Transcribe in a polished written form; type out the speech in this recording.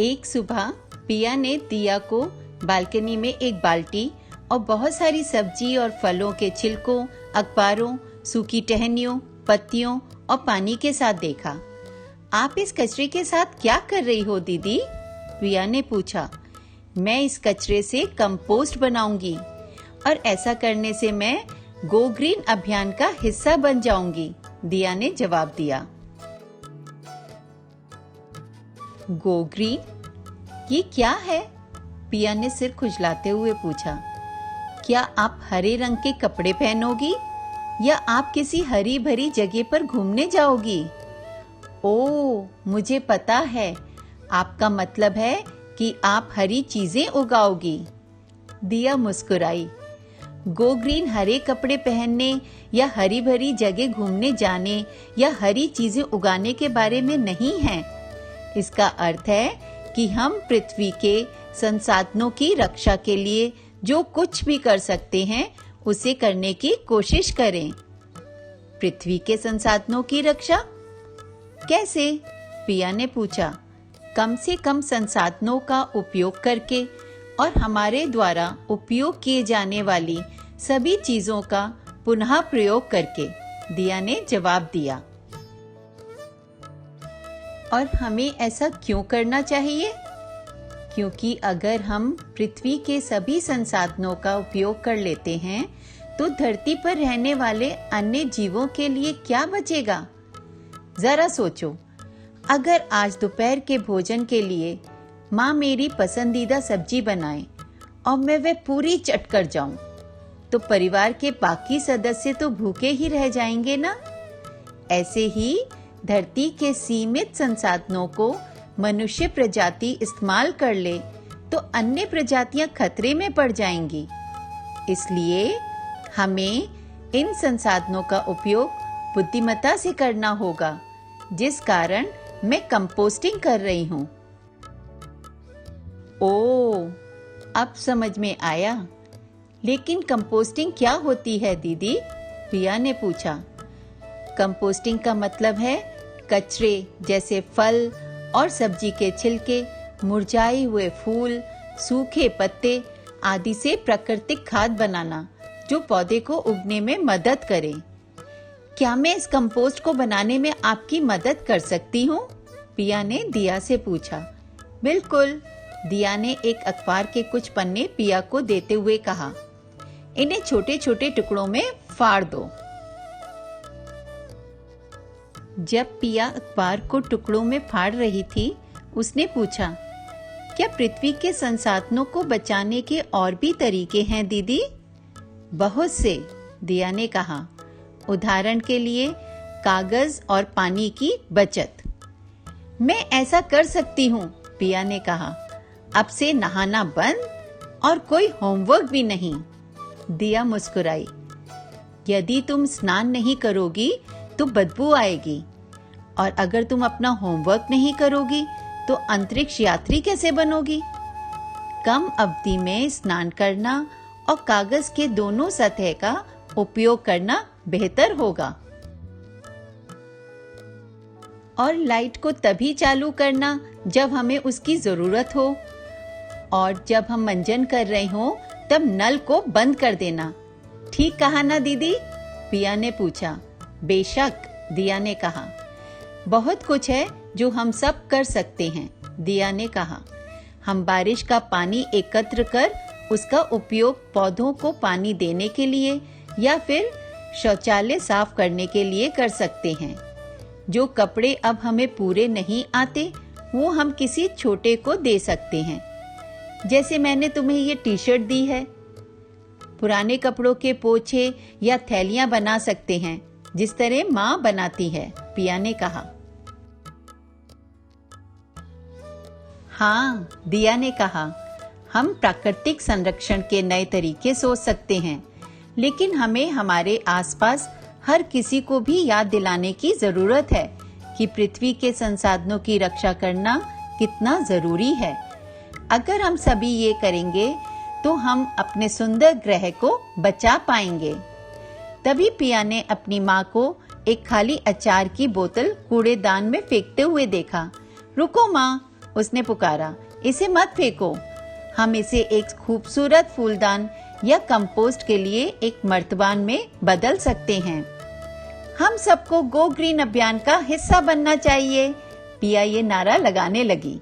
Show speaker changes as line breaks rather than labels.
एक सुबह पिया ने दिया को बालकनी में एक बाल्टी और बहुत सारी सब्जी और फलों के छिलकों, अखबारों, सूखी टहनियों, पत्तियों और पानी के साथ देखा। आप इस कचरे के साथ क्या कर रही हो दीदी? पिया ने पूछा। मैं इस कचरे से कंपोस्ट बनाऊंगी और ऐसा करने से मैं गो ग्रीन अभियान का हिस्सा बन जाऊंगी, दिया ने जवाब दिया। गो ग्रीन, ये क्या है? पिया ने सिर खुजलाते हुए पूछा। क्या आप हरे रंग के कपड़े पहनोगी या आप किसी हरी भरी जगह पर घूमने जाओगी? ओह, मुझे पता है, आपका मतलब है कि आप हरी चीजें उगाओगी। दिया मुस्कुराई। गो ग्रीन हरे कपड़े पहनने या हरी भरी जगह घूमने जाने या हरी चीजें उगाने के बारे में नहीं है। इसका अर्थ है कि हम पृथ्वी के संसाधनों की रक्षा के लिए जो कुछ भी कर सकते हैं उसे करने की कोशिश करें। पृथ्वी के संसाधनों की रक्षा कैसे? पिया ने पूछा। कम से कम संसाधनों का उपयोग करके और हमारे द्वारा उपयोग किए जाने वाली सभी चीजों का पुनः प्रयोग करके, दिया ने जवाब दिया। और हमें ऐसा क्यों करना चाहिए? क्योंकि अगर हम पृथ्वी के सभी संसाधनों का उपयोग कर लेते हैं तो धरती पर रहने वाले अन्य जीवों के लिए क्या बचेगा? जरा सोचो, अगर आज दोपहर के भोजन के लिए माँ मेरी पसंदीदा सब्जी बनाए और मैं वह पूरी चट कर जाऊं, तो परिवार के बाकी सदस्य तो भूखे ही रह जाएंगे ना? ऐसे ही धरती के सीमित संसाधनों को मनुष्य प्रजाति इस्तेमाल कर ले तो अन्य प्रजातियां खतरे में पड़ जाएंगी। इसलिए हमें इन संसाधनों का उपयोग बुद्धिमत्ता से करना होगा, जिस कारण मैं कंपोस्टिंग कर रही हूँ। ओह, अब समझ में आया। लेकिन कंपोस्टिंग क्या होती है दीदी? पिया ने पूछा। कंपोस्टिंग का मतलब है कचरे जैसे फल और सब्जी के छिलके, मुरझाए हुए फूल, सूखे पत्ते आदि से प्राकृतिक खाद बनाना जो पौधे को उगने में मदद करे। क्या मैं इस कंपोस्ट को बनाने में आपकी मदद कर सकती हूँ? पिया ने दिया से पूछा। बिल्कुल, दिया ने एक अखबार के कुछ पन्ने पिया को देते हुए कहा। इन्हें छोटे छोटे टुकड़ों में फाड़ दो। जब पिया अखबार को टुकड़ों में फाड़ रही थी, उसने पूछा, क्या पृथ्वी के संसाधनों को बचाने के और भी तरीके हैं दीदी? बहुत से, दिया ने कहा। उदाहरण के लिए कागज और पानी की बचत। मैं ऐसा कर सकती हूँ, पिया ने कहा। अब से नहाना बंद और कोई होमवर्क भी नहीं। दिया मुस्कुराई। यदि तुम स्नान नहीं करोगी तो बदबू आएगी, और अगर तुम अपना होमवर्क नहीं करोगी तो अंतरिक्ष यात्री कैसे बनोगी? कम अवधि में स्नान करना और कागज के दोनों सतह का उपयोग करना बेहतर होगा। और लाइट को तभी चालू करना जब हमें उसकी जरूरत हो, और जब हम मंजन कर रहे हो तब नल को बंद कर देना। ठीक कहा ना दीदी? पिया ने पूछा। बेशक, दिया ने कहा। बहुत कुछ है जो हम सब कर सकते हैं, दिया ने कहा। हम बारिश का पानी एकत्र कर उसका उपयोग पौधों को पानी देने के लिए या फिर शौचालय साफ करने के लिए कर सकते हैं। जो कपड़े अब हमें पूरे नहीं आते वो हम किसी छोटे को दे सकते हैं, जैसे मैंने तुम्हें ये टी शर्ट दी है। पुराने कपड़ों के पोछे या थैलियां बना सकते हैं, जिस तरह माँ बनाती है, पिया ने कहा। हाँ, दिया ने कहा। हम प्राकृतिक संरक्षण के नए तरीके सोच सकते हैं, लेकिन हमें हमारे आसपास हर किसी को भी याद दिलाने की जरूरत है कि पृथ्वी के संसाधनों की रक्षा करना कितना जरूरी है। अगर हम सभी ये करेंगे तो हम अपने सुंदर ग्रह को बचा पाएंगे। तभी पिया ने अपनी माँ को एक खाली अचार की बोतल कूड़ेदान में फेंकते हुए देखा। रुको माँ, उसने पुकारा, इसे मत फेंको। हम इसे एक खूबसूरत फूलदान या कंपोस्ट के लिए एक मर्तबान में बदल सकते हैं। हम सबको गो ग्रीन अभियान का हिस्सा बनना चाहिए। पिया ये नारा लगाने लगी।